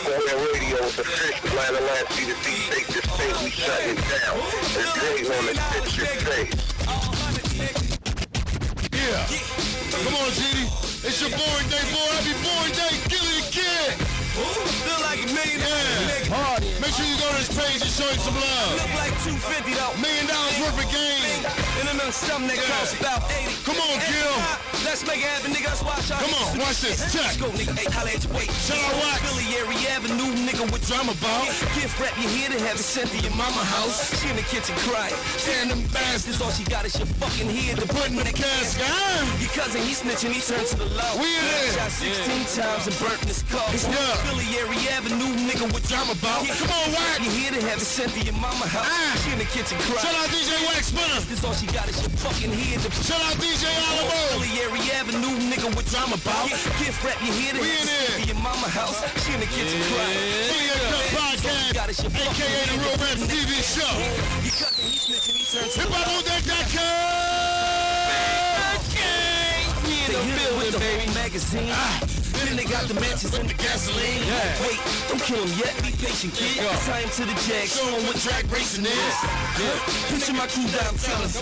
on radio with the fish plan the last C2C take this state, we shutting it down. It's great on the shit you say. Yeah. Come on, GD. It's your born day, boy. Happy born day, Philly the Kid. Feel like a millionaire. Yeah. Make sure you go to this page and show him some love. Look like $250 though. $1 million worth of game. And another something that costs about 80. Come on, Gil. Let's make it happen, nigga. Let's watch out. Come on, watch this. Check. Let's go, nigga. Hey, holla at your weight. Shout out Wax. Philly Avenue, nigga, with drama about. Gift wrap, you here to have it sent to your mama house. She in the kitchen crying. Damn, them bastards, all she got is your fucking head to put in the casket. Your cousin, he snitching, he turned to the law. We in there. Shot 16 times and burnt in his car. Yeah. Philly Avenue, nigga, with drama about. Come on, Wax. You here to have it sent to your mama house. She in the kitchen crying. Shout out DJ Wax Spinner. This all she got is your fucking head to put. Shout out DJ Oliver. Philly Avenue, nigga, with drama about. Gift wrap, you here to We in have it there. sent to your mama house. She in the kitchen crying. PhillyUnCut podcast, a.k.a. the Real Rap TV show. Your cousin, he snitching, he turned to Hip Hop on Deck.com. the building, baby. Magazine. Then they got the matches and the gasoline. Wait, don't kill him yet. Be patient, kid. Tie him to the jag. Show him what track racing is. Picture my crew down fellas.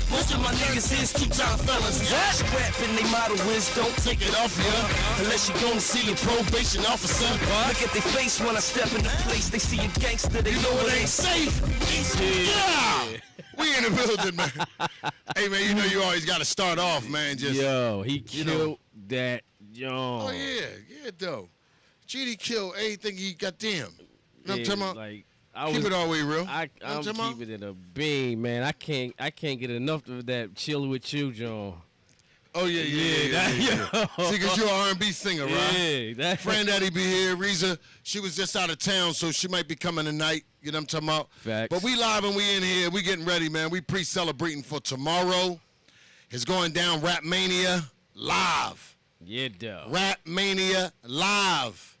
Most of my niggas is two-time fellas. Scrapping they motto is don't take it off ya unless you gonna see your probation officer. Look at their face when I step in the place. They see a gangster, they know it ain't safe. Yeah. We in the building, man. Hey, man, you know you always got to start off, man. Just Yo, he killed that. Yo. Oh, yeah, though. GD killed everything he got damn. You know what I'm talking about? Like, Keep it all the way real. I'm keeping it a beam, man. I can't get enough of that chill with you, John. Oh, yeah. See, because you're an R&B singer, right? Yeah. Frandaddy be here. Riza, she was just out of town, so she might be coming tonight. You know what I'm talking about? Facts. But we live and we in here. We getting ready, man. We pre-celebrating for tomorrow. It's going down Rap Mania live. Yeah, duh. Rap Mania live.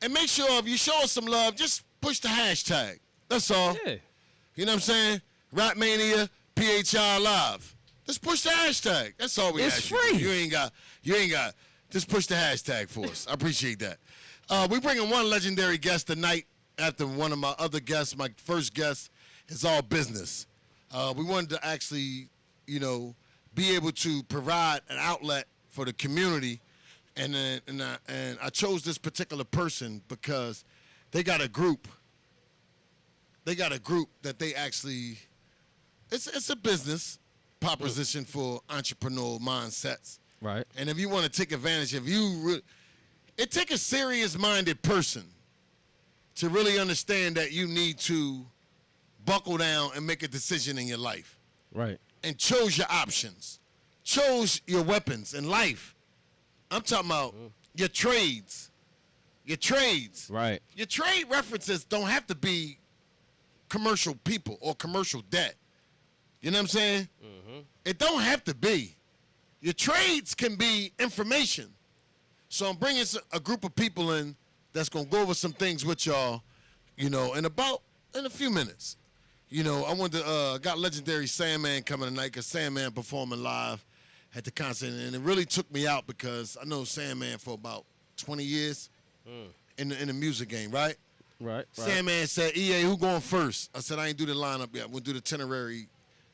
And make sure if you show us some love, just push the hashtag. That's all. Yeah. You know what I'm saying? Rap Mania, PHI live. Just push the hashtag. That's all we ask. It's free. You ain't got. Just push the hashtag for us. I appreciate that. We bringing one legendary guest tonight after one of my other guests. My first guest is all business. We wanted to actually, be able to provide an outlet for the community, and I chose this particular person because they got a group. They got a group that they actually. It's a business proposition for entrepreneurial mindsets. Right. And if you want to take advantage of it take a serious-minded person to really understand that you need to buckle down and make a decision in your life. Right. And chose your options. Chose your weapons in life. I'm talking about your trades. Your trades. Right. Your trade references don't have to be commercial people or commercial debt. You know what I'm saying? Mm-hmm. It don't have to be. Your trades can be information. So I'm bringing a group of people in that's going to go over some things with y'all, in a few minutes. I wanted to, got legendary Sandman coming tonight because Sandman performing live at the concert. And it really took me out because I know Sandman for about 20 years in the music game, right? Right. Sandman said, EA, who going first? I said, I ain't do the lineup yet. We'll do the itinerary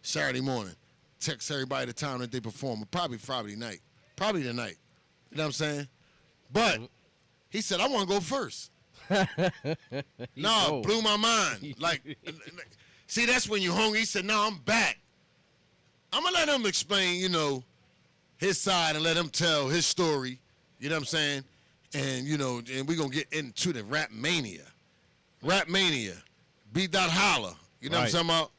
Saturday morning. Text everybody the time that they perform. Probably Friday night. Probably tonight. You know what I'm saying? But he said, I want to go first. No, blew my mind. Like, see, that's when you're hungry. He said, no, I'm back. I'm going to let him explain, his side and let him tell his story. You know what I'm saying? And, and we're going to get into the Rap Mania. Rap Mania. B. Holla. You know what I'm talking about?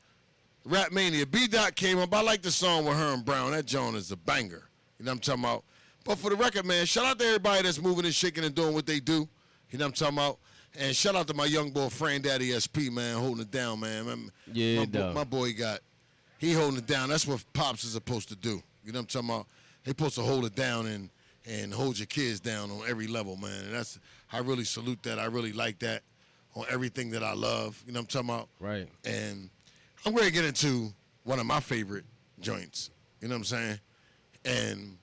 Rap Mania. B. came up. I like the song with her and Brown. That Joan is a banger. You know what I'm talking about? But for the record, man, shout out to everybody that's moving and shaking and doing what they do. You know what I'm talking about? And shout out to my young boy, Frandaddy SP, man, holding it down, man. My boy he holding it down. That's what Pops is supposed to do. You know what I'm talking about? They supposed to hold it down and hold your kids down on every level, man. And I really salute that. I really like that on everything that I love. You know what I'm talking about? Right. And I'm going to get into one of my favorite joints. You know what I'm saying? And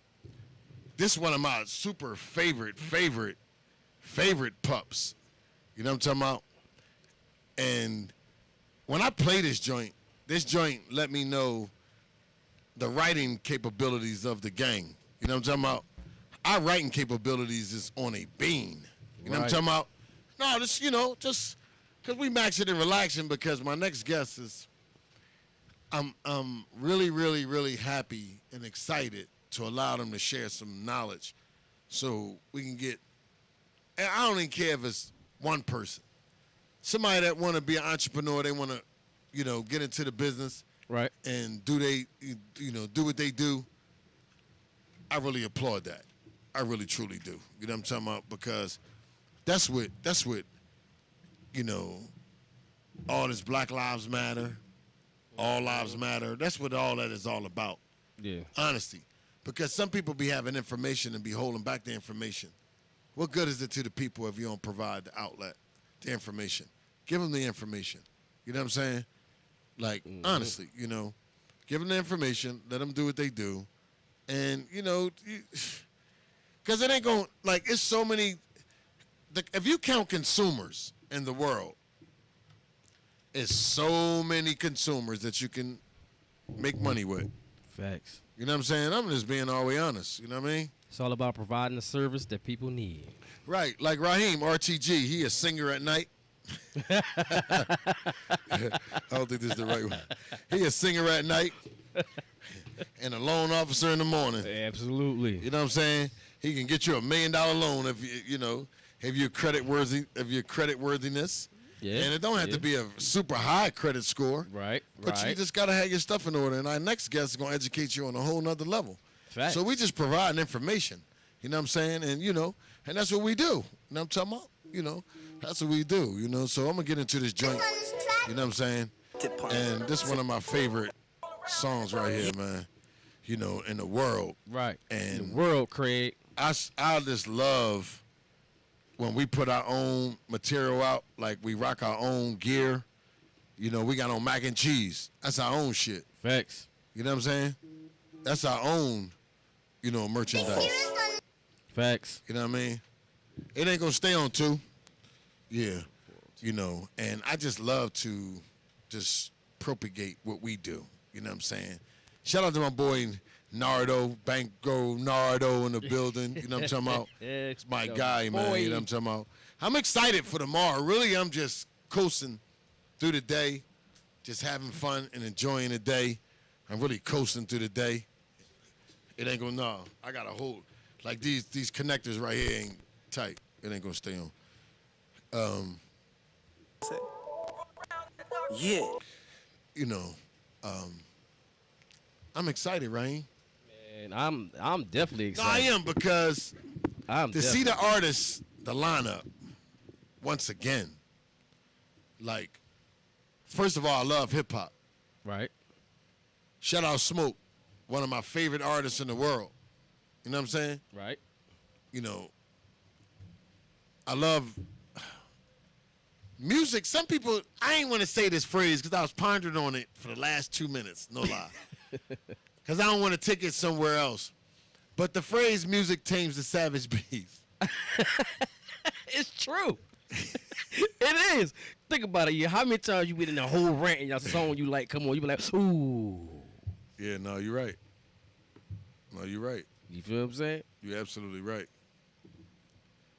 this is one of my super favorite pups. You know what I'm talking about? And when I play this joint let me know the writing capabilities of the gang. You know what I'm talking about? Our writing capabilities is on a beam. You know what I'm talking about? No, just, just because we maxing and relaxing, because my next guest is, I'm really, really, really happy and excited to allow them to share some knowledge so we can get, and I don't even care if it's one person. Somebody that want to be an entrepreneur, they want to, get into the business. Right. And do what they do. I really applaud that. I really, truly do. You know what I'm talking about? Because that's what, all this Black Lives Matter, all lives matter. That's what all that is all about. Yeah. Honesty. Because some people be having information and be holding back the information. What good is it to the people if you don't provide the outlet, the information? Give them the information. You know what I'm saying? Like, honestly, give them the information, let them do what they do. And, because it ain't going, like, it's so many, if you count consumers in the world, it's so many consumers that you can make money with. Facts. You know what I'm saying? I'm just being all the way honest. You know what I mean? It's all about providing a service that people need. Right. Like Raheem, Rtg, he a singer at night. I don't think this is the right one. He a singer at night and a loan officer in the morning. Absolutely. You know what I'm saying? He can get you $1 million loan if if your credit worthiness. Yeah. And it don't have to be a super high credit score. Right. But you just gotta have your stuff in order. And our next guest is gonna educate you on a whole nother level. Facts. So we just provide information. You know what I'm saying? And and that's what we do. You know what I'm talking about? That's what we do, So I'm gonna get into this joint. You know what I'm saying? And this is one of my favorite songs right here, man. In the world. Right. And the world, Craig. I just love when we put our own material out, like we rock our own gear. We got on mac and cheese. That's our own shit. Facts. You know what I'm saying? That's our own, merchandise. Facts. You know what I mean? It ain't gonna stay on 2. Yeah. And I just love to just propagate what we do. You know what I'm saying? Shout out to my boy Nardo, Banco Nardo in the building. You know what I'm talking about? It's my guy, man. You know what I'm talking about? I'm excited for tomorrow. Really, I'm just coasting through the day, just having fun and enjoying the day. I'm really coasting through the day. It ain't gonna, I got to hold. Like these connectors right here ain't tight. It ain't gonna stay on. Yeah. I'm excited, Rain. Man, I'm definitely No, I excited. am, because to see the artists, the lineup, once again, like, first of all, I love hip hop. Right. Shout out Smoke, one of my favorite artists in the world. You know what I'm saying? Right. I love music. Some people, I ain't want to say this phrase because I was pondering on it for the last 2 minutes, no lie. Because I don't want to take it somewhere else. But the phrase music tames the savage beast. It's true. It is. Think about it. How many times you been in a whole rant and your song you like, come on, you be like, ooh. Yeah, no, you're right. No, you're right. You feel what I'm saying? You're absolutely right.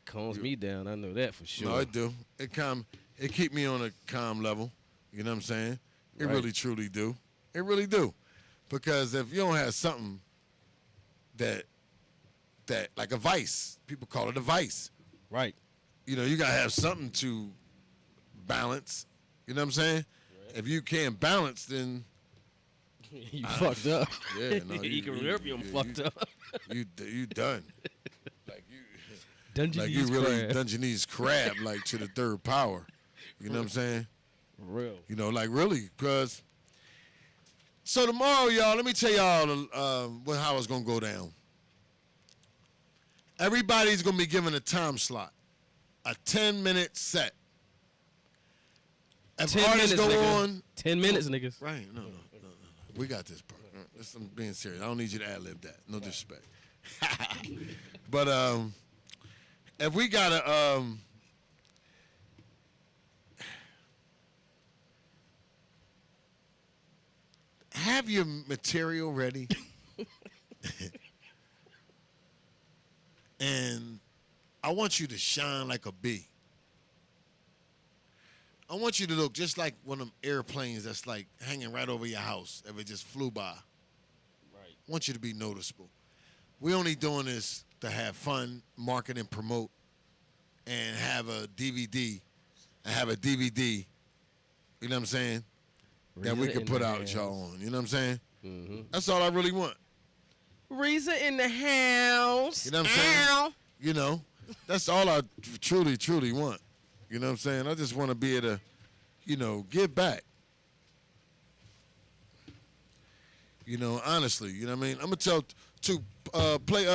Calms me down. I know that for sure. No, it do. It keep me on a calm level. You know what I'm saying? It really, truly do. It really do. Because if you don't have something that like a vice, people call it a vice. Right. You gotta have something to balance. You know what I'm saying? Right. If you can't balance, then you fucked up. Yeah, no, you can remember you fucked up. You done. Like Dungeness really crab. Dungeness crab, like to the third power. You know what I'm saying? Real. Like really, because. So tomorrow, y'all, let me tell y'all how it's gonna go down. Everybody's gonna be given a time slot, a 10-minute set. If 10 artists minutes, go nigga. on, 10 minutes, niggas. right? No. We got this part. I'm being serious. I don't need you to ad-lib that. No disrespect. But if we gotta, have your material ready. And I want you to shine like a bee. I want you to look just like one of them airplanes that's like hanging right over your house if it just flew by. Right. I want you to be noticeable. We only doing this to have fun, market and promote, and have a DVD. You know what I'm saying? That we Riza can in put the out house. y'all on. You know what I'm saying? Mm-hmm. That's all I really want. Riza in the house. You know what I'm saying? Ow. You know, that's all I truly, truly want. You know what I'm saying? I just want to be able to, you know, give back. You know, honestly, you know what I mean? I'm going to tell to play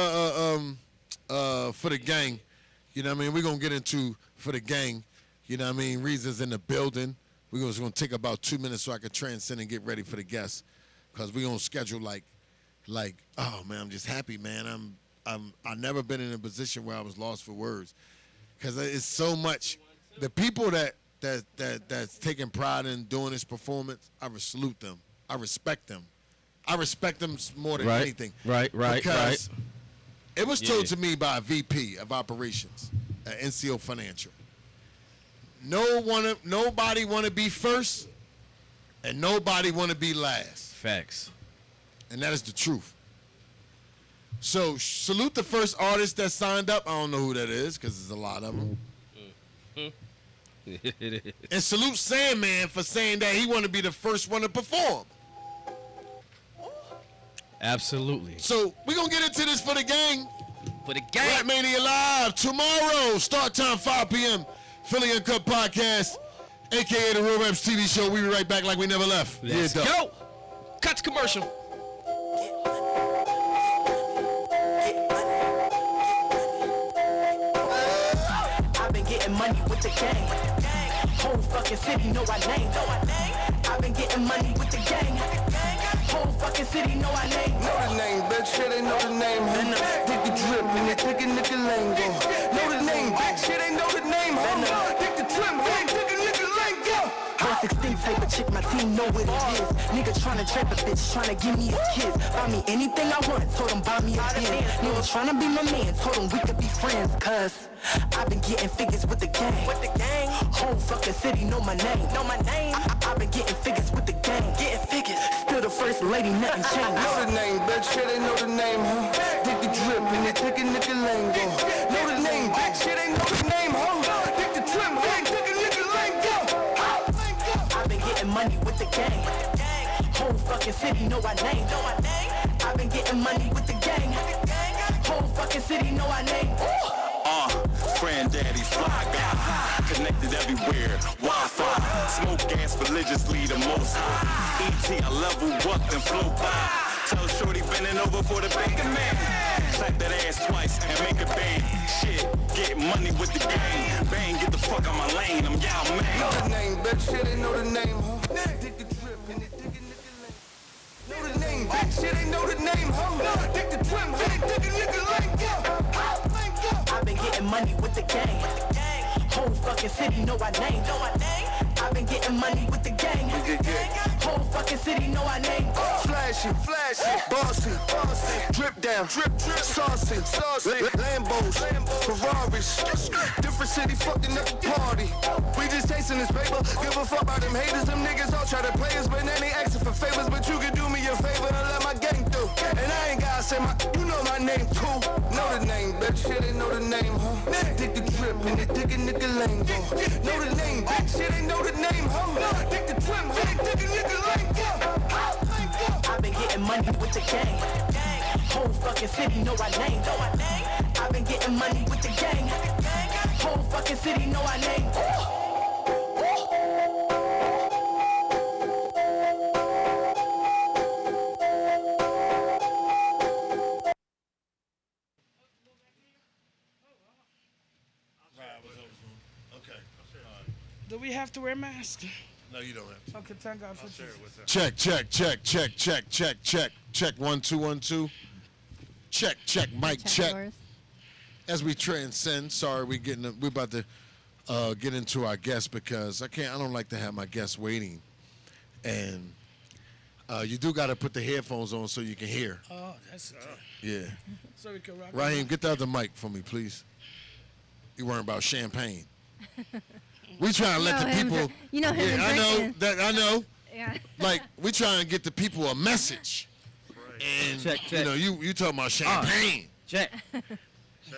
for the gang. You know what I mean? We're going to get into for the gang. You know what I mean? Reasons in the building. We're just going to take about 2 minutes so I can transcend and get ready for the guests. Because we're going to schedule like, oh, man, I'm just happy, man. I've never been in a position where I was lost for words. Because it's so much. The people that's taking pride in doing this performance, I salute them. I respect them. I respect them more than anything. Right. Because it was told to me by a VP of operations at NCO Financial. Nobody want to be first, and nobody want to be last. Facts. And that is the truth. So salute the first artist that signed up. I don't know who that is because there's a lot of them. And salute Sandman for saying that he want to be the first one to perform. Absolutely. So we're going to get into this for the gang. For the Rap gang. Mania Live tomorrow, start time 5 p.m. Philly Uncut Podcast, a.k.a. the Real Raps TV show. We'll be right back like we never left. Let's Yeah, go. Cut to commercial. I've been getting money with the gang. Whole fucking city know our name. I've been getting money with the gang. Whole fucking city know our name. Know the name, bitch, yeah, they know the name, huh? Dick the drip and they take a nigga lane, go. Know the name, bitch, yeah, they know the name, huh? Dick the drip, hey, take a nigga lane, go. 116 type of chick, my team know what it is. Nigga tryna trap a bitch, tryna give me his kids. Buy me anything I want, told him buy me a pen. Nigga tryna be my man, told him we could be friends. Cause I've been getting figures with the gang. Whole fucking city know my name. I've been getting figures with the gang. Still the first lady, nothing changed. Know the name, bitch, yeah, they know the name, huh? Dick the drip and they take a nigga lane, go. Know the name, bitch, yeah, they know the name, huh? Dick the drip, hey, take a nigga lane, go. I've been getting money with the gang. Whole fucking city know our name. I've been getting money with the gang. Whole fucking city know our name. Frandaddy, fly guy, connected everywhere, Wi-Fi, smoke gas religiously the most. ET, I level up and flow by. Tell shorty bending over for the bacon man. Clap that ass twice and make a bang. Shit, get money with the gang. Bang, get the fuck out my lane, I'm y'all man. Know the name, bitch, yeah, they know the name, huh? Dick the drip and they take a nigga lane. Know the name, bitch, yeah, they know the name, huh? Dick the drip, hey, take a nigga lane, go. I've been getting money with the gang. Whole fucking city know our name. I've been getting money with the gang. Whole fucking city know our name. Flashy, bossy, drip down, saucy, Lambos, Ferraris, different city, fucking up the party. We just tasting this paper, give a fuck about them haters, them niggas all try to play us, but then they asking for favors, but you can do me a favor and let my gang through. And I ain't gotta say you know my name too. Know the name, bitch, yeah, they know the name, huh? Dick the drip and they take a nigga lane, go. Know the name, bitch, yeah, they know the name, huh? Dick the drip, hey, take a nigga lane, go. I've been getting money with the gang. Whole fucking city know our name. I've been getting money with the gang. Whole fucking city know our name. Do we have to wear masks? No, you don't have to. Okay, thank God for Jesus. Check. 1 2 1 2. Check. Mic check. Yours. As we transcend, sorry, we're about to get into our guests because I don't like to have my guests waiting, and You do got to put the headphones on so you can hear. Oh, that's Yeah. so we can rock. Raheem, get the other mic for me, please. You worrying about champagne. We trying to let the people. You know him I know drinking. that. I know. Yeah. Like we trying to get the people a message. And Check. you know, you talking about champagne. Check.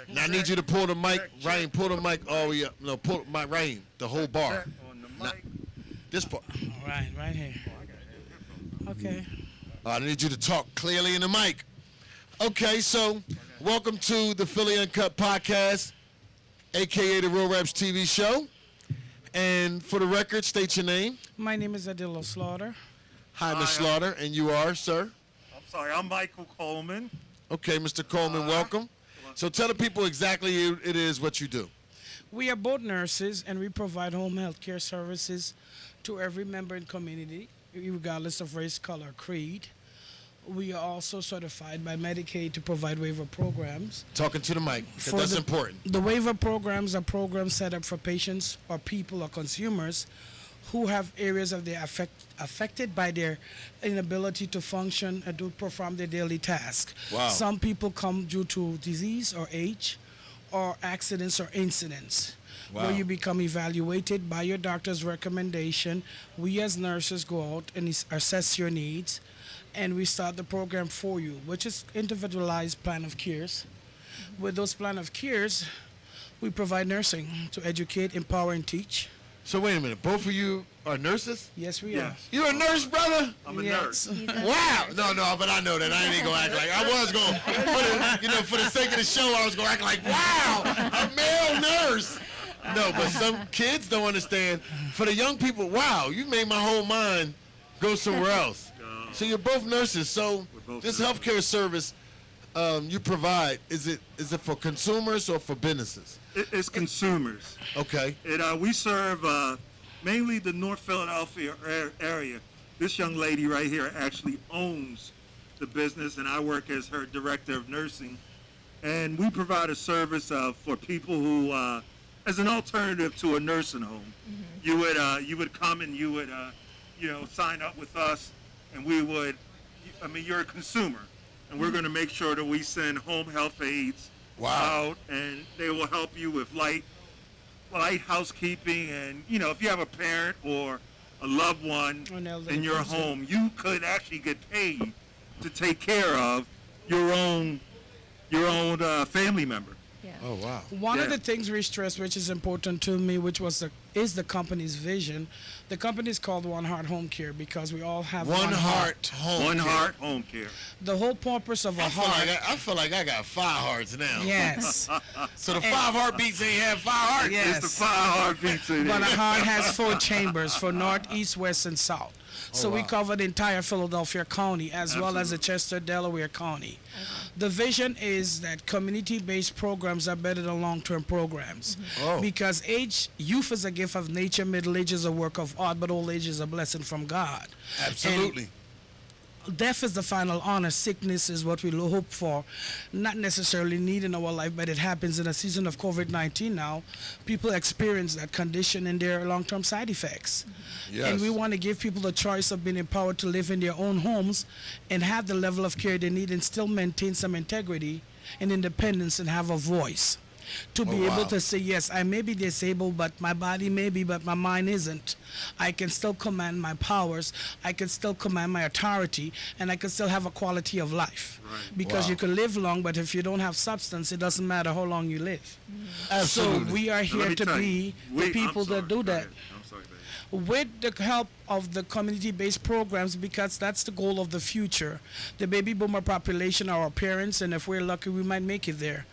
Now I need you to pull the mic, Raheem. Pull the mic all the way up. No, pull my Raheem, the whole bar. On the Now, this part. All right here. Okay. I need you to talk clearly in the mic. Okay, so welcome to the Philly Uncut podcast, aka the Real Raps TV show. And for the record, state your name. My name is Adilo Slaughter. Hi, Miss Slaughter, and you are, sir. I'm sorry, I'm Michael Coleman. Okay, Mr. Coleman, welcome. So tell the people exactly it is what you do. We are both nurses, and we provide home health care services to every member in community, regardless of race, color, creed. We are also certified by Medicaid to provide waiver programs. Talking to the mic, 'cause that's important. The waiver programs are programs set up for patients or people or consumers who have areas of their affected by their inability to function and to perform their daily task. Wow. Some people come due to disease or age or accidents or incidents. Wow. Where you become evaluated by your doctor's recommendation. We as nurses go out and assess your needs, and we start the program for you, which is individualized plan of cares. With those plan of cares, we provide nursing to educate, empower, and teach. So wait a minute, both of you are nurses? Yes, we Yes. are. You a nurse, brother? I'm a Yes. nurse. Wow. No, but I know that. I ain't gonna act like I was gonna. For the sake of the show, I was gonna act like, wow, a male nurse. No, but some kids don't understand. For the young people, wow, you made my whole mind go somewhere else. So you're both nurses. So both this nurses. healthcare service you provide, is it for consumers or for businesses? It's consumers. Okay. We serve mainly the North Philadelphia area. This young lady right here actually owns the business, and I work as her director of nursing. And we provide a service for people who, as an alternative to a nursing home, you would come and you would sign up with us, and we would. I mean, you're a consumer, and we're going to make sure that we send home health aides out, and they will help you with light housekeeping. And if you have a parent or a loved one An elderly in your person. home, you could actually get paid to take care of your own family member. Yeah. Oh wow. One of Yeah. the things we stress, which is important to me, which is the company's vision. The company is called One Heart Home Care because we all have One heart home. One care. Heart Home Care. The whole purpose of a I heart. feel like I got 5 hearts now. Yes. So the 5 heartbeats ain't have 5 hearts. Yes. It's the 5 heartbeats in But a there. heart has 4 chambers for north, east, west, and south. So we wow. cover the entire Philadelphia County as well as the Chester, Delaware County. The vision is that community-based programs are better than long-term programs. Oh. Because youth is a gift of nature, middle age is a work of art, but old age is a blessing from God. Absolutely. Death is the final honor. Sickness is what we hope for, not necessarily need in our life, but it happens in a season of COVID-19 now. People experience that condition and their long-term side effects. Yes. And we want to give people the choice of being empowered to live in their own homes and have the level of care they need and still maintain some integrity and independence and have a voice. To be wow. able to say, yes, I may be disabled, but my body may be, but my mind isn't. I can still command my powers. I can still command my authority, and I can still have a quality of life. Right. Because Wow. you can live long, but if you don't have substance, it doesn't matter how long you live. Absolutely. So we are Now, let here me to tell be you, the I'm people sorry, that do go that. ahead. I'm sorry, baby. With the help of the community-based programs, because that's the goal of the future. The baby boomer population are our parents, and if we're lucky, we might make it there.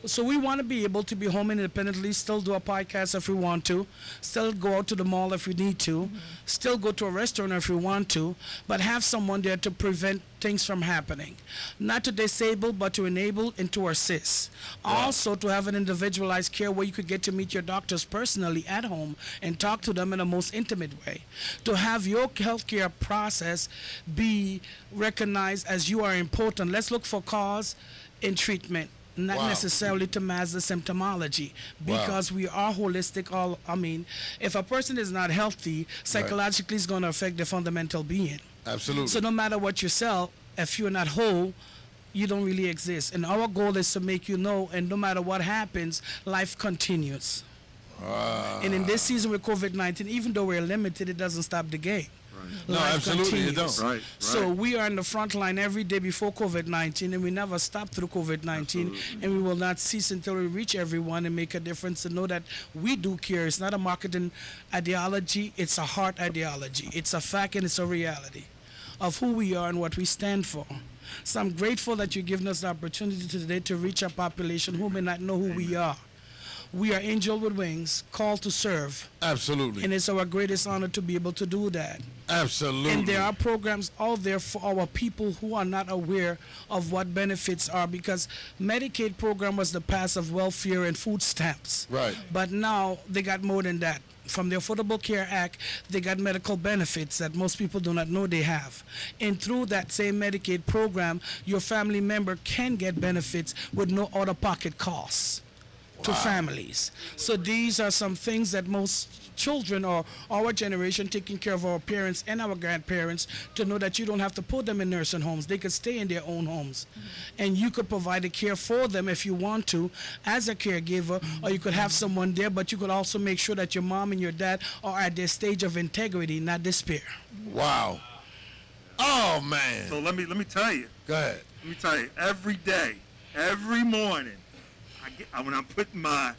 So we want to be able to be home independently, still do a podcast if we want to, still go out to the mall if we need to, still go to a restaurant if we want to, but have someone there to prevent things from happening. Not to disable, but to enable and to assist. Also to have an individualized care where you could get to meet your doctors personally at home and talk to them in a most intimate way. To have your healthcare process be recognized as you are important. Let's look for cause and treatment. Not Wow. necessarily to mask the symptomology, because we are holistic. If a person is not healthy, psychologically it's going to affect their fundamental being. Absolutely. So no matter what you sell, if you're not whole, you don't really exist. And our goal is to make you know, and no matter what happens, life continues. And in this season with COVID-19, even though we're limited, it doesn't stop the game. No, Life absolutely, you continues. don't. Right. So we are in the front line every day before COVID-19, and we never stop through COVID-19, and we will not cease until we reach everyone and make a difference and know that we do care. It's not a marketing ideology, it's a heart ideology. It's a fact and it's a reality of who we are and what we stand for. So I'm grateful that you've given us the opportunity today to reach a population who may not know who we are. We are angel with wings, called to serve, Absolutely. and it's our greatest honor to be able to do that. Absolutely. And there are programs out there for our people who are not aware of what benefits are, because Medicaid program was the past of welfare and food stamps. Right. But now they got more than that. From the Affordable Care Act, they got medical benefits that most people do not know they have. And through that same Medicaid program, your family member can get benefits with no out-of-pocket costs to families. So these are some things that most children or our generation taking care of our parents and our grandparents, to know that you don't have to put them in nursing homes. They could stay in their own homes. And you could provide the care for them if you want to as a caregiver, or you could have someone there, but you could also make sure that your mom and your dad are at their stage of integrity, not despair. Wow. Oh, man. So let me tell you. Go ahead. Let me tell you. Every day, every morning, when I'm putting my,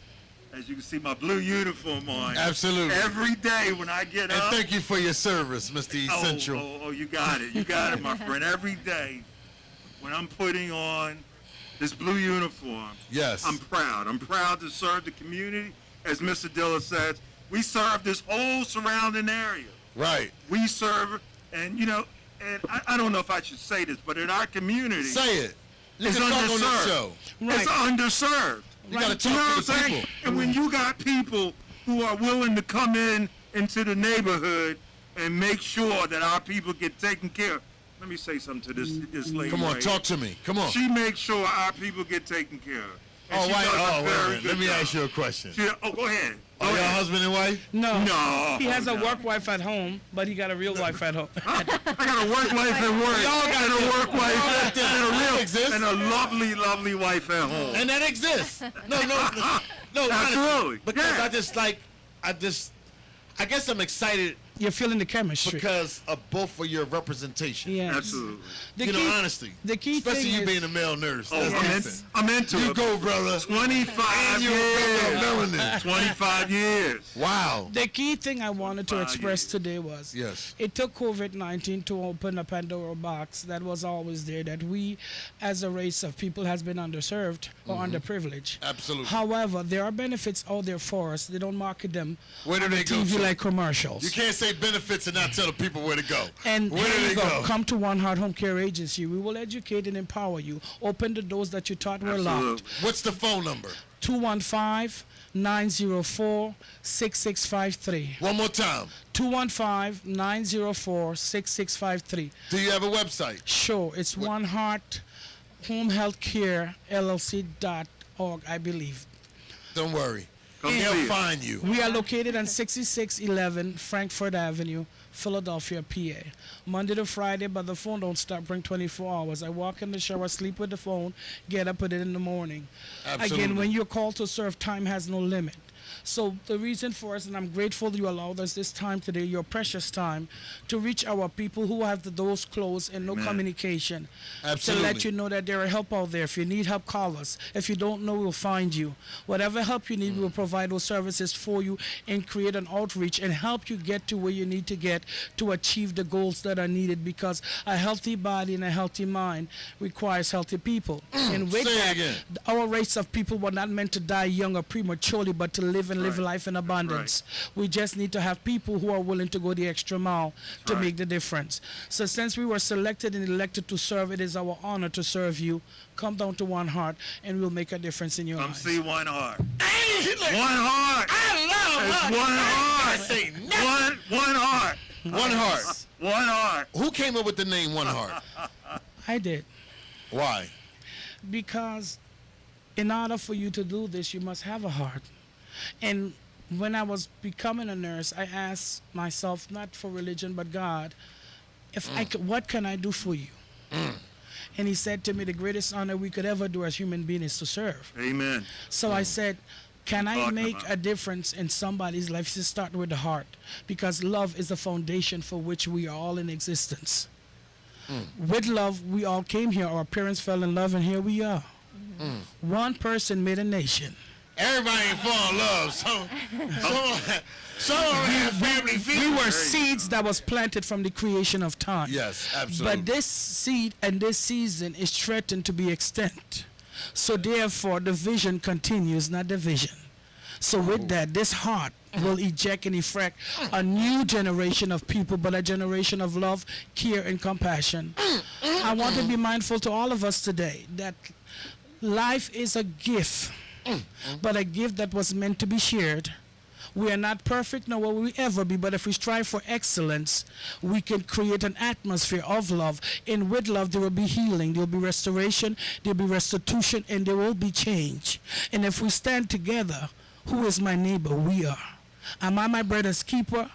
as you can see, my blue uniform on. Absolutely. Every day when I get And up. thank you for your service, Mr. Essential. Oh, you got it. You got it, my friend. Every day when I'm putting on this blue uniform, Yes. I'm proud. I'm proud to serve the community. As Mr. Dilla says, we serve this whole surrounding area. Right. We serve, and and I don't know if I should say this, but in our community, Say it. You it's can talk on this underserved. show. It's underserved. You got to You know talk what to I'm the saying? people. And when you got people who are willing to come into the neighborhood and make sure that our people get taken care of. Let me say something to this lady. Come on, right talk to me. Come on. She makes sure our people get taken care of. And she does a wait a very minute. good Let me job. ask you a question. Go ahead. Are y'all husband and wife? No. No. He has a no. work wife at home, but he got a real wife at home. I got a work wife at work. Y'all got and a work wife and a That real exists. and a lovely, lovely wife at home. And that exists. No, honestly. Absolutely. Because Yeah. I guess I'm excited You're feeling the chemistry. because of both of your representation. Yes. Absolutely. The key- honestly. the key especially thing you is- being a male nurse. Oh, That's I'm into You it. go, brother. 25 And you're a brother of years. melanin. 25 years. Wow. The key thing I wanted to 5 express years. today was, Yes. it took COVID-19 to open a Pandora box that was always there, that we as a race of people has been underserved or underprivileged. Absolutely. However, there are benefits out there for us. They don't market them Where do on they the go TV to? like commercials. You can't say benefits and not tell the people where to go. And where here do you they go? Come to One Heart Home Care Agency. We will educate and empower you. Open the doors that you thought were locked. Absolutely. What's the phone number? 215-904-6653. One more time. 215-904-6653. Do you have a website? Sure, it's One Heart Home Healthcare LLC.org, I believe. Don't worry. Come see They'll it. find you. We are located on 6611 Frankfurt Avenue, Philadelphia, PA. Monday to Friday, but the phone don't stop, bring 24 hours. I walk in the shower, sleep with the phone, get up with it in the morning. Absolutely. Again, when you're called to serve, time has no limit. So the reason for us, and I'm grateful you allowed us this time today, your precious time, to reach our people who have the doors closed and no Amen. communication. Absolutely. To let you know that there are help out there. If you need help, call us. If you don't know, we'll find you. Whatever help you need, we will provide those services for you and create an outreach and help you get to where you need to get to achieve the goals that are needed, because a healthy body and a healthy mind requires healthy people. And with Say it that, again. our race of people were not meant to die young or prematurely, but to live and live Right. life in abundance. We just need to have people who are willing to go the extra mile to right. make the difference. So since we were selected and elected to serve, it is our honor to serve you. Come down to One Heart and we'll make a difference in your Come lives. see One Heart. One One Heart. It's One Heart. say One Heart. One Heart. One Heart. Who came up with the name One Heart? I did. Why? Because in order for you to do this, you must have a heart. And when I was becoming a nurse, I asked myself, not for religion, but God, if I could, what can I do for you? And he said to me, the greatest honor we could ever do as human beings is to serve. Amen. So I said, can I Talking make about. a difference in somebody's life? Just start with the heart, because love is the foundation for which we are all in existence. With love, we all came here. Our parents fell in love, and here we are. One person made a nation. Everybody ain't fall in love. Some have family feud. We were seeds that was planted from the creation of time. Yes, absolutely. But this seed and this season is threatened to be extinct. So therefore, the vision continues, not the vision. So with that, this heart will eject and effect a new generation of people, but a generation of love, care, and compassion. I want to be mindful to all of us today that life is a gift, but a gift that was meant to be shared. We are not perfect, nor will we ever be, but if we strive for excellence, we can create an atmosphere of love. And with love, there will be healing, there will be restoration, there will be restitution, and there will be change. And if we stand together, who is my neighbor? We are. Am I my brother's keeper?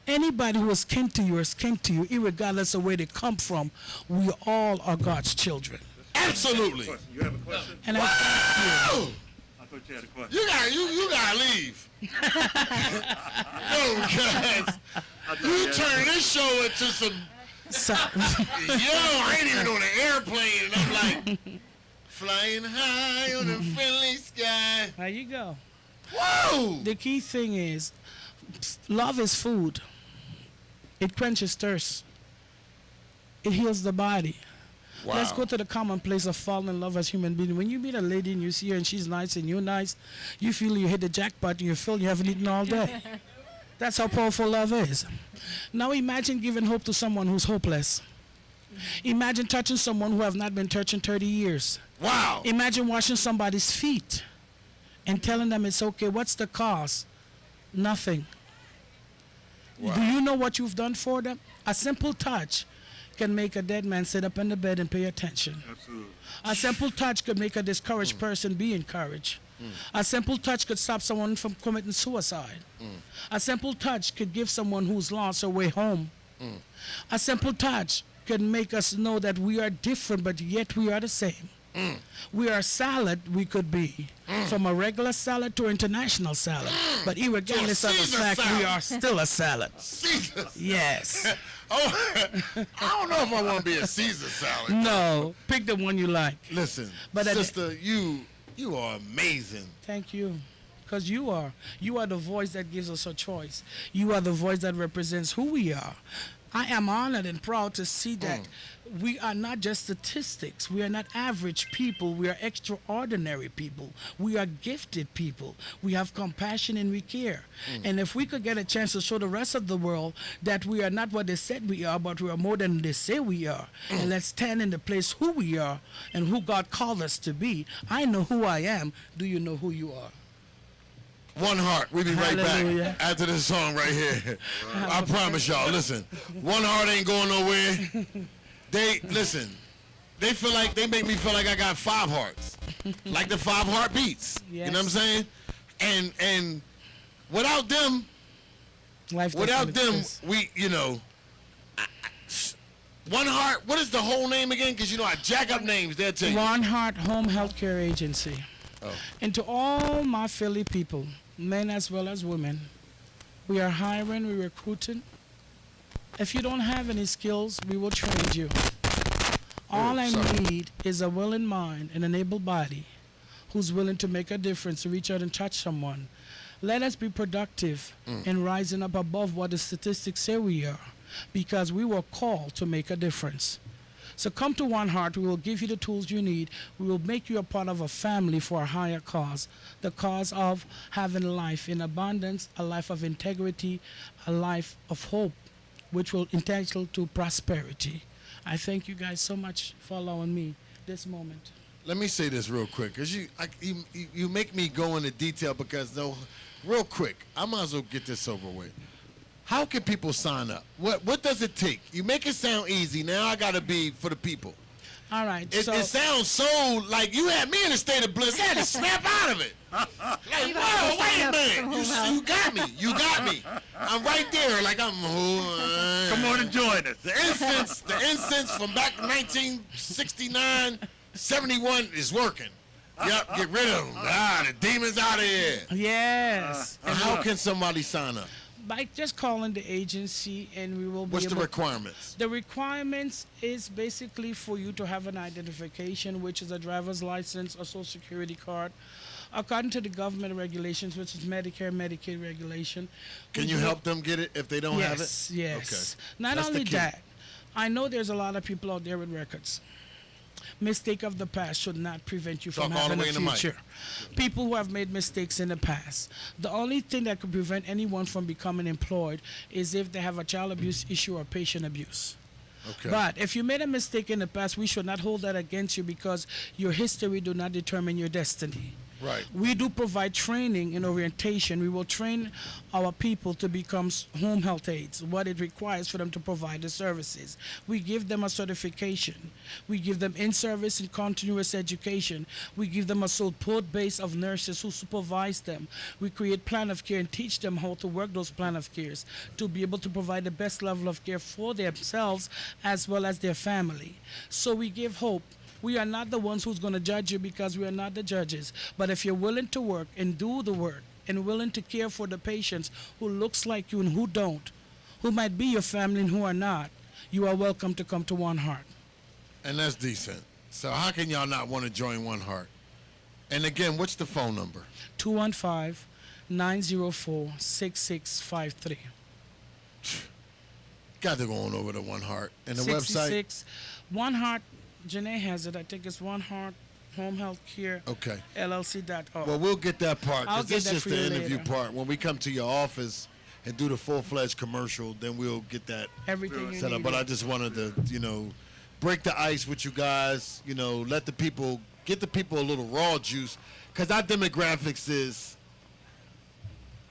Anybody who is kin to you is kin to you, irregardless of where they come from. We all are God's children. Absolutely. You have a question? And I thank you. I thought you had a question. You gotta leave. No, because you turn this show into some. So, Yo, I ain't even on an airplane, and I'm like flying high on the friendly sky. there you go. Whoa! The key thing is, love is food. It quenches thirst. It heals the body. Wow. Let's go to the common place of falling in love as human beings. When you meet a lady and you see her and she's nice and you're nice, you feel you hit the jackpot and you feel you haven't eaten all day. That's how powerful love is. Now imagine giving hope to someone who's hopeless. Imagine touching someone who have not been touched in 30 years. Wow. Imagine washing somebody's feet and telling them it's okay. What's the cost? Nothing. Wow. Do you know what you've done for them? A simple touch can make a dead man sit up in the bed and pay attention. Absolutely. A simple touch could make a discouraged person be encouraged. A simple touch could stop someone from committing suicide. A simple touch could give someone who's lost a way home. A simple touch could make us know that we are different, but yet we are the same. We are salad, we could be. From a regular salad to international salad. But irregardless of the Caesar fact, we salad. are still a salad. Caesar. Yes. Oh, I don't know if I want to be a Caesar salad. No. Pick the one you like. Listen, But at the- sister, you are amazing. Thank you. Because you are the voice that gives us a choice. You are the voice that represents who we are. I am honored and proud to see that we are not just statistics. We are not average people. We are extraordinary people. We are gifted people. We have compassion and we care. And if we could get a chance to show the rest of the world that we are not what they said we are, but we are more than they say we are, and let's stand in the place who we are and who God called us to be. I know who I am. Do you know who you are? One Heart. We'll be right Hallelujah. back after this song right here. I promise y'all. Listen, One Heart ain't going nowhere. They make me feel like I got 5 hearts, like the 5 heartbeats. You know what I'm saying? And without them, Life without doesn't them, exist. One Heart. What is the whole name again? Because I jack up names. They'll tell you. One Heart Home Healthcare Agency. Oh. And to all my Philly people, men as well as women, we are hiring, we're recruiting. If you don't have any skills, we will train you. All I need is a willing mind and an able body who's willing to make a difference, to reach out and touch someone. Let us be productive in rising up above what the statistics say we are, because we were called to make a difference. So come to One Heart. We will give you the tools you need. We will make you a part of a family for a higher cause, the cause of having life in abundance, a life of integrity, a life of hope, which will entitle to prosperity. I thank you guys so much for allowing me this moment. Let me say this real quick, because you make me go into detail, because real quick, I might as well get this over with. How can people sign up? What does it take? You make it sound easy. Now I got to be for the people. All right. It sounds so like you had me in a state of bliss. I had to snap out of it. Like, whoa, wait a minute. You got me. You got me. I'm right there. Like, I'm. Come on and join us. The incense from back in 1969, 71 is working. Yep, get rid of them. The demons out of here. Yes. And how can somebody sign up? By just calling the agency, and we will be What's the able. requirements? The requirements is basically for you to have an identification, which is a driver's license or social security card. According to the government regulations, which is Medicare, Medicaid regulation. Can you help them get it if they don't have it? Yes. Okay. Not That's the only key. that, I know there's a lot of people out there with records. Mistake of the past should not prevent you from Talk all the having way a in the mic. future. People who have made mistakes in the past. The only thing that could prevent anyone from becoming employed is if they have a child abuse issue or patient abuse. Okay. But if you made a mistake in the past, we should not hold that against you because your history do not determine your destiny. Right. We do provide training and orientation. We will train our people to become home health aides, what it requires for them to provide the services. We give them a certification. We give them in-service and continuous education. We give them a support base of nurses who supervise them. We create plan of care and teach them how to work those plan of cares to be able to provide the best level of care for themselves as well as their family. So we give hope. We are not the ones who's going to judge you because we are not the judges. But if you're willing to work and do the work and willing to care for the patients who looks like you and who don't, who might be your family and who are not, you are welcome to come to One Heart. And that's decent. So how can y'all not want to join One Heart? And again, what's the phone number? 215-904-6653. Got to go on over to One Heart. And the 66 One Heart. Janae has it. I think it's One Heart Home Health Care. Okay. LLC.org. Well, we'll get that part. I'll Because get this that is for just you the interview later. part. When we come to your office and do the full-fledged commercial, then we'll get that Everything you set up. need. But I just wanted to, break the ice with you guys. Let the people, get the people a little raw juice. Because our demographics is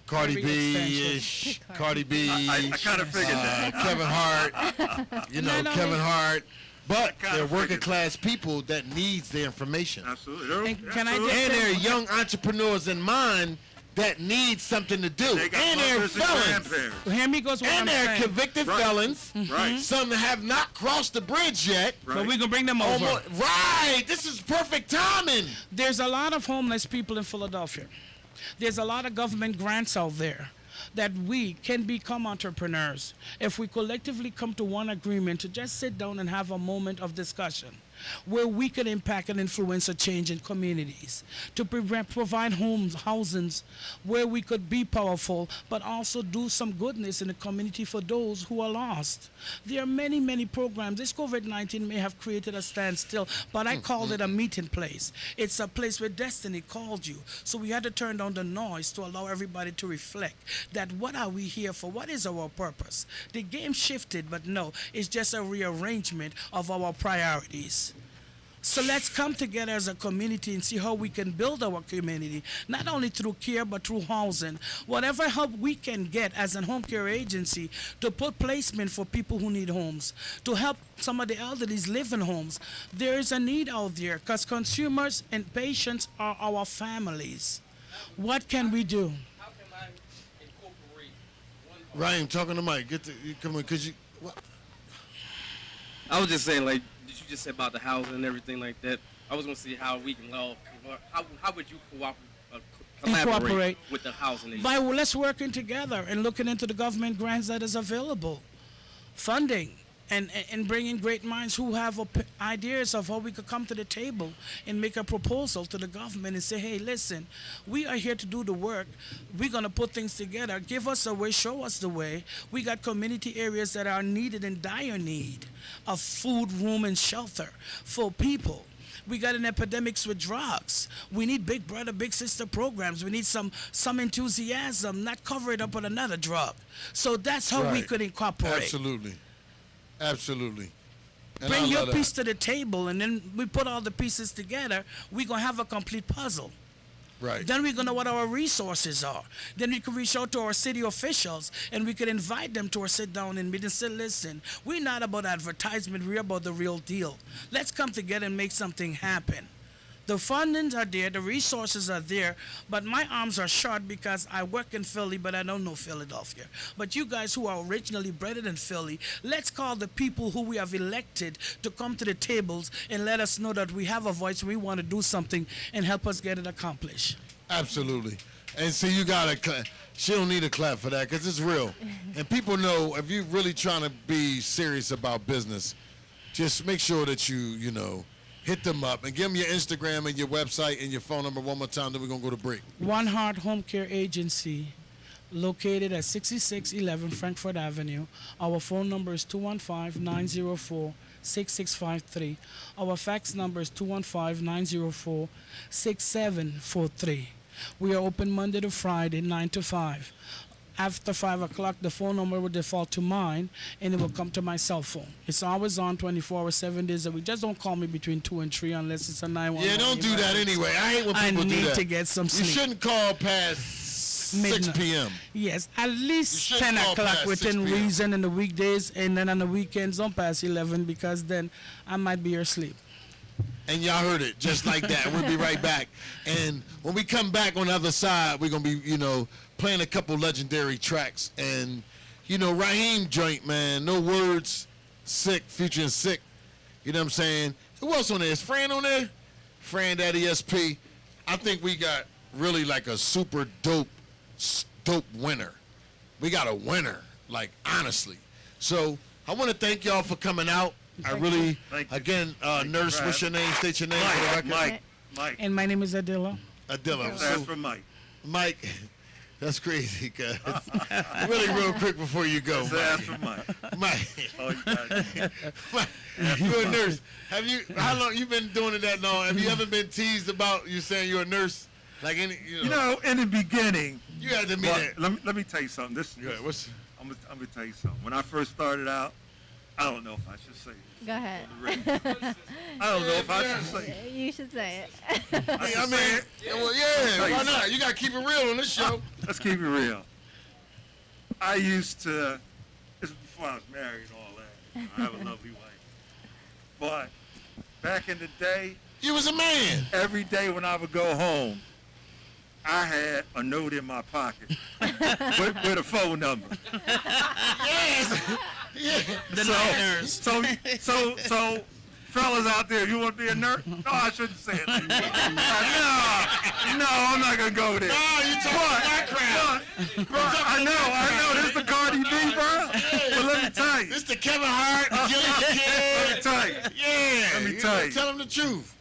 Cardi Very B-ish, Cardi B, I kind of figured that. Kevin Hart, Not Kevin only- Hart. But kinda they're working figured class people that needs the information. Absolutely. And can I Absolutely. just- And they're young entrepreneurs in mind that need something to do. They got And they're mothers and felons. grandparents. Here me goes what And I'm they're saying. convicted Right. felons. Right. Some that have not crossed the bridge yet. Right. But we're going to bring them over. Right. This is perfect timing. There's a lot of homeless people in Philadelphia. There's a lot of government grants out there that we can become entrepreneurs if we collectively come to one agreement to just sit down and have a moment of discussion where we can impact and influence a change in communities, to provide homes, housings where we could be powerful, but also do some goodness in the community for those who are lost. There are many, many programs. This COVID-19 may have created a standstill, but I called it a meeting place. It's a place where destiny called you. So we had to turn down the noise to allow everybody to reflect that what are we here for? What is our purpose? The game shifted, but no, it's just a rearrangement of our priorities. So let's come together as a community and see how we can build our community, not only through care, but through housing. Whatever help we can get as a home care agency to put placement for people who need homes, to help some of the elderly live in homes. There is a need out there because consumers and patients are our families. What can we do? How can I incorporate one? Ryan, talking to Mike. Come on, because you. What? I was just saying, like, did you just say about the housing and everything like that? I was gonna see how we can all. How would you collaborate Incorporate. with the housing agency? By let's working together and looking into the government grants that is available, funding, and bringing great minds who have ideas of how we could come to the table and make a proposal to the government and say, hey, listen, we are here to do the work. We're going to put things together. Give us a way, show us the way. We got community areas that are needed in dire need of food, room, and shelter for people. We got an epidemics with drugs. We need big brother, big sister programs. We need some enthusiasm, not cover it up with another drug. So that's how we Right. could incorporate. Absolutely. Absolutely. And Bring I your love that. piece to the table, and then we put all the pieces together. We're going to have a complete puzzle. Right. Then we're going to know what our resources are. Then we can reach out to our city officials, and we can invite them to our sit-down and meet and say, listen, we're not about advertisement. We're about the real deal. Let's come together and make something happen. The fundings are there, the resources are there, but my arms are short because I work in Philly, but I don't know Philadelphia. But you guys who are originally bred in Philly, let's call the people who we have elected to come to the tables and let us know that we have a voice, we want to do something, and help us get it accomplished. Absolutely. And see, you got to she don't need a clap for that because it's real. And people know if you're really trying to be serious about business, just make sure that you know, hit them up and give them your Instagram and your website and your phone number one more time, then we're going to go to break. One Hart Home Care Agency, located at 6611 Frankfurt Avenue. Our phone number is 215-904-6653. Our fax number is 215-904-6743. We are open Monday to Friday, 9 to 5. After 5 o'clock, the phone number will default to mine, and it will come to my cell phone. It's always on 24 hours, 7 days a week. Just don't call me between 2 and 3 unless it's a 911. Yeah, don't do that anyway. I hate when people do that. I need to get some sleep. You shouldn't call past 6 p.m. Yes, at least 10 call o'clock past within 6 p.m. reason in the weekdays, and then on the weekends, don't pass 11 because then I might be asleep. And y'all heard it just like that. We'll be right back. And when we come back on the other side, we're going to be, playing a couple legendary tracks. And, Raheem joint, man, No Words, Sick, featuring Sick. You know what I'm saying? Who else on there? Is Fran on there? Frandaddy SP. I think we got really like a super dope winner. We got a winner, like, honestly. So I want to thank y'all for coming out. I really, again, Nurse, what's your name? State your name for the record. Mike. And my name is Adila. Adila. That's for Mike. Mike, that's crazy, cuz. Really real quick before you go. That's for Mike. Mike. Oh, you got it. Mike, you're a nurse. How long, you been doing it that long? Have you ever been teased about you saying you're a nurse? Like any, in the beginning. You had to meet that. Let me tell you something. I'm gonna tell you something. When I first started out, I don't know if I should say it. Go ahead. I don't know if I should say it. You should say it. I mean, why not? You gotta keep it real on this show. Let's keep it real. I used to, this was before I was married and all that. I have a lovely wife. But back in the day, you was a man. Every day when I would go home, I had a note in my pocket with a phone number. Yes. Yeah. So, fellas out there, you want to be a nurse? No, I shouldn't say it. No, I'm not gonna go there. No, you talking my crowd. I know. This is the Cardi B, bro. But let me tell you, this the Kevin Hart, Gilly Kid. Let me tell you. Yeah. Let me tell you. Tell them the truth.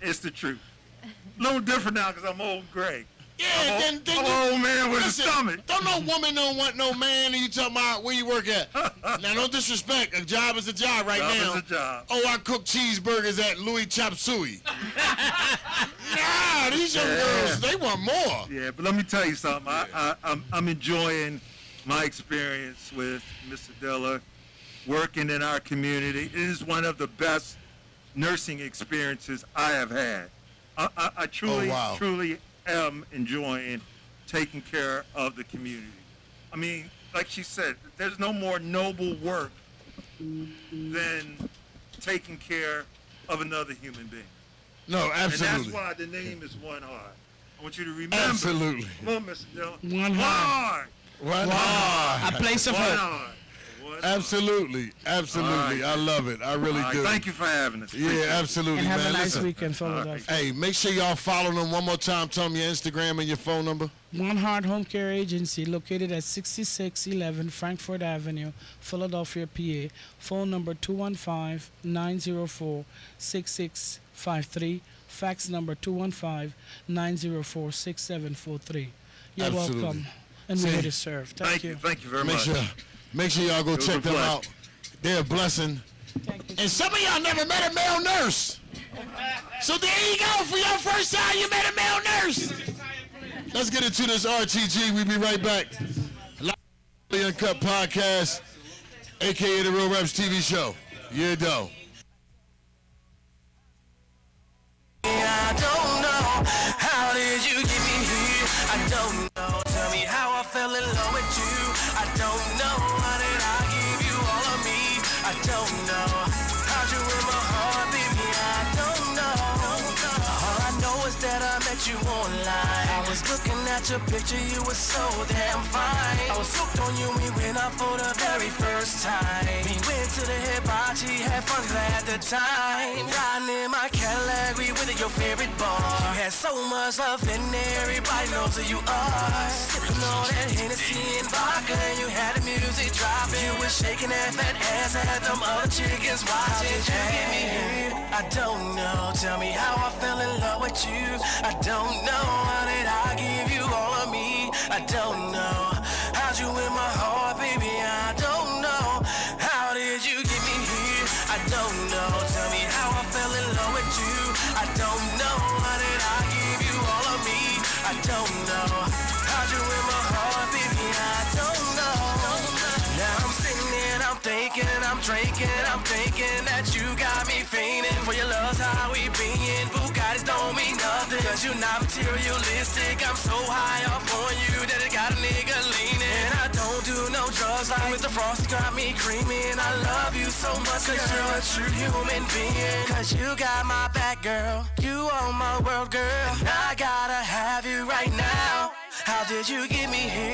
It's the truth. A little different now because I'm old and gray. Yeah, then I'm an old man with a stomach. Don't no woman don't want no man, and you talking about where you work at. Now, don't disrespect. A job is a job now. Job is a job. Oh, I cook cheeseburgers at Louis Chop Suey. Nah, these young girls, they want more. Yeah, but let me tell you something. I'm enjoying my experience with Miss Adela, working in our community. It is one of the best nursing experiences I have had. I truly am enjoying taking care of the community. I mean, like she said, there's no more noble work than taking care of another human being. No, absolutely. And that's why the name is One Heart. I want you to remember. Absolutely. Come on, Mr. Dillon. One Heart. One Heart. A place of One hope. Heart. Absolutely. Right. I love it. I really do. Thank you for having us. Yeah, absolutely, And have man. a nice Listen. weekend, Philadelphia. Hey, make sure y'all follow them one more time. Tell them your Instagram and your phone number. One Hart Home Care Agency, located at 6611 Frankfurt Avenue, Philadelphia, PA. Phone number 215-904-6653. Fax number 215-904-6743. You're Absolutely. welcome. And we're here to serve. Thank you. Thank you very much. Make sure y'all go check them out. They're a blessing. And some of y'all never met a male nurse. So there you go. For your first time, you met a male nurse. Let's get into this RTG. We'll be right back. PhillyUnCut podcast, a.k.a. the Real Reps TV show. Yeah, though. I don't know, how did you get me here? I don't know, tell me how I fell in love with you. I don't know, how did I give you all of me? I don't know, how'd you win my heart, baby? I don't know. All I at your picture, you were so damn fine. I was hooked on you, we went out for the very first time. We went to the hibachi, had fun, glad the time. Riding in my Cadillac, we went to your favorite bar. You had so much love in there, everybody knows who you are. Sipping on that Hennessy and vodka, and you had the music dropping. You were shaking that fat ass, I had them other chickens watching. Did you get me here? I don't know. Tell me how I fell in love with you. I don't know. How did I give you all of me? I don't know. How'd you win my heart, baby? I don't know. How did you get me here? I don't know. Tell me how I fell in love with you. I don't know. How did I give you all of me? I don't know. How'd you win my heart, baby? I don't know. Now I'm sitting and I'm thinking, I'm thinking that you got me fainting. For your love's how we being. Bugattis don't mean nothing, cause you're not materialistic. I'm so high up on you that it got a nigga leaning. And I don't do no drugs like with the frost got me creaming. I love you so much cause you're a true human being. Cause you got my back, girl. You are my world, girl. And I gotta have you right now. How did you get me here?